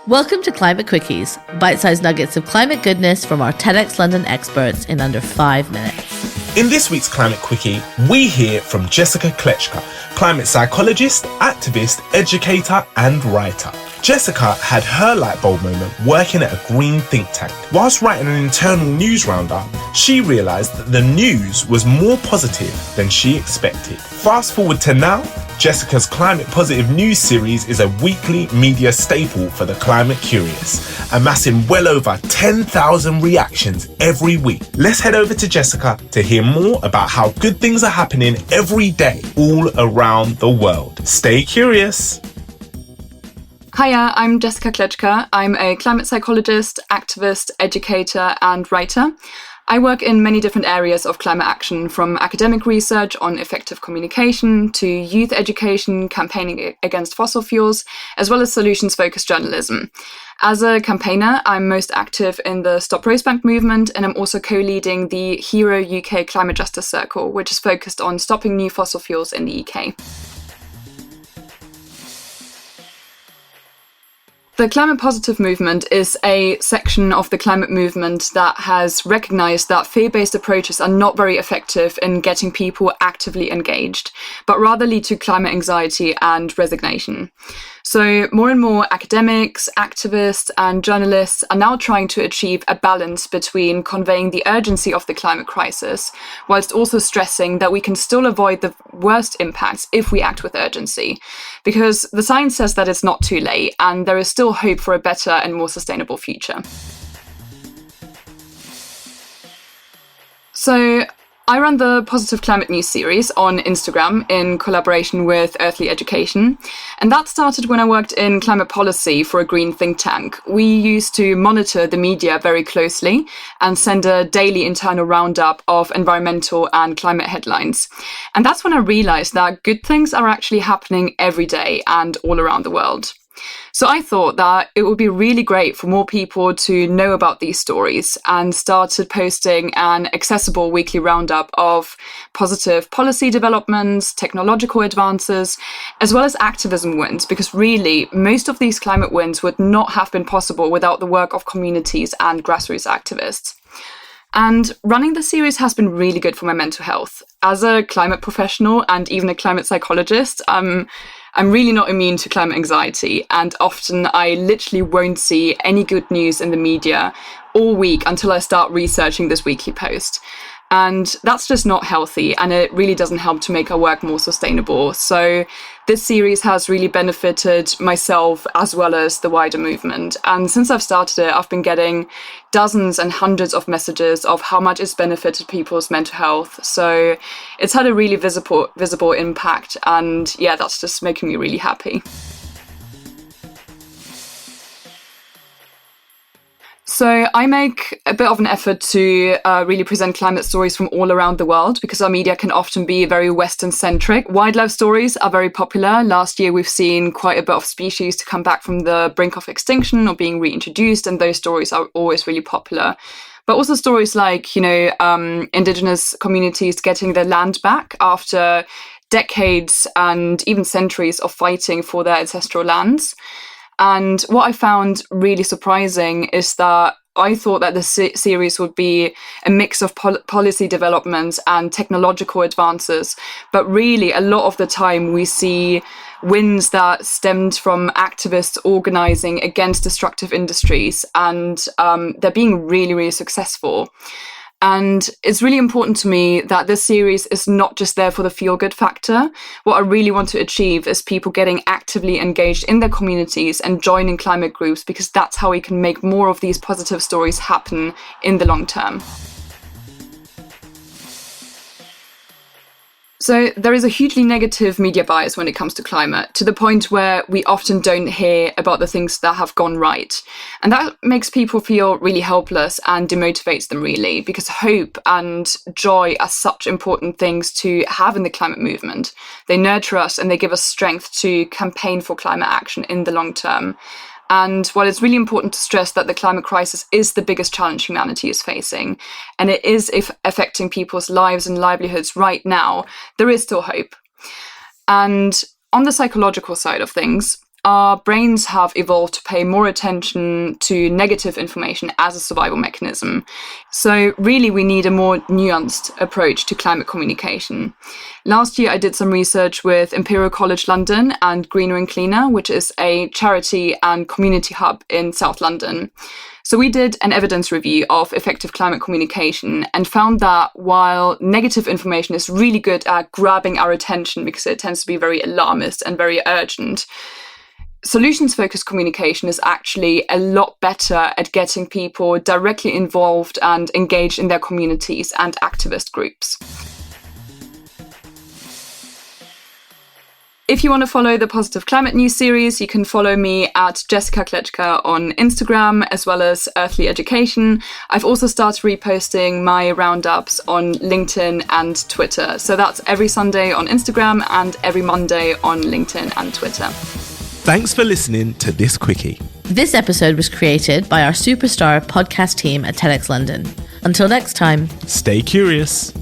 Welcome to Climate Quickies, bite-sized nuggets of climate goodness from our TEDxLondon experts in under 5 minutes. In this week's Climate Quickie, we hear from Jessica Kleczka, climate psychologist, activist, educator and writer. Jessica had her light bulb moment working at a green think tank. Whilst writing an internal news roundup, she realised that the news was more positive than she expected. Fast forward to now, Jessica's Climate Positive News series is a weekly media staple for the climate curious, amassing well over 10,000 reactions every week. Let's head over to Jessica to hear more about how good things are happening every day all around the world. Stay curious. Hiya, I'm Jessica Kleczka. I'm a climate psychologist, activist, educator and writer. I work in many different areas of climate action, from academic research on effective communication to youth education, campaigning against fossil fuels, as well as solutions-focused journalism. As a campaigner, I'm most active in the Stop Rosebank movement, and I'm also co-leading the Hero UK Climate Justice Circle, which is focused on stopping new fossil fuels in the UK. The climate positive movement is a section of the climate movement that has recognised that fear-based approaches are not very effective in getting people actively engaged, but rather lead to climate anxiety and resignation. So more and more academics, activists and journalists are now trying to achieve a balance between conveying the urgency of the climate crisis, whilst also stressing that we can still avoid the worst impacts if we act with urgency. Because the science says that it's not too late and there is still hope for a better and more sustainable future. So I run the Positive Climate News series on Instagram in collaboration with Earthly Education. And that started when I worked in climate policy for a green think tank. We used to monitor the media very closely and send a daily internal roundup of environmental and climate headlines. And that's when I realized that good things are actually happening every day and all around the world. So I thought that it would be really great for more people to know about these stories, and started posting an accessible weekly roundup of positive policy developments, technological advances, as well as activism wins, because really most of these climate wins would not have been possible without the work of communities and grassroots activists. And running the series has been really good for my mental health. As a climate professional and even a climate psychologist, I'm really not immune to climate anxiety, and often I literally won't see any good news in the media all week until I start researching this weekly post. And that's just not healthy, and it really doesn't help to make our work more sustainable. So this series has really benefited myself as well as the wider movement. And since I've started it, I've been getting dozens and hundreds of messages of how much it's benefited people's mental health. So it's had a really visible impact. And yeah, that's just making me really happy. So I make a bit of an effort to really present climate stories from all around the world, because our media can often be very Western-centric. Wildlife stories are very popular. Last year, we've seen quite a bit of species to come back from the brink of extinction or being reintroduced, and those stories are always really popular. But also stories like, Indigenous communities getting their land back after decades and even centuries of fighting for their ancestral lands. And what I found really surprising is that I thought that the series would be a mix of policy developments and technological advances. But really, a lot of the time we see wins that stemmed from activists organising against destructive industries, and they're being really, really successful. And it's really important to me that this series is not just there for the feel-good factor. What I really want to achieve is people getting actively engaged in their communities and joining climate groups, because that's how we can make more of these positive stories happen in the long term. So there is a hugely negative media bias when it comes to climate, to the point where we often don't hear about the things that have gone right. And that makes people feel really helpless and demotivates them really, because hope and joy are such important things to have in the climate movement. They nurture us and they give us strength to campaign for climate action in the long term. And while it's really important to stress that the climate crisis is the biggest challenge humanity is facing, and it is affecting people's lives and livelihoods right now, there is still hope. And on the psychological side of things, our brains have evolved to pay more attention to negative information as a survival mechanism. So really, we need a more nuanced approach to climate communication. Last year, I did some research with Imperial College London and Greener and Cleaner, which is a charity and community hub in South London. So we did an evidence review of effective climate communication and found that while negative information is really good at grabbing our attention because it tends to be very alarmist and very urgent, solutions-focused communication is actually a lot better at getting people directly involved and engaged in their communities and activist groups. If you want to follow the Positive Climate News series, you can follow me at Jessica Kleczka on Instagram, as well as Earthly Education. I've also started reposting my roundups on LinkedIn and Twitter. So that's every Sunday on Instagram and every Monday on LinkedIn and Twitter. Thanks for listening to this quickie. This episode was created by our superstar podcast team at TEDxLondon. Until next time, Stay curious.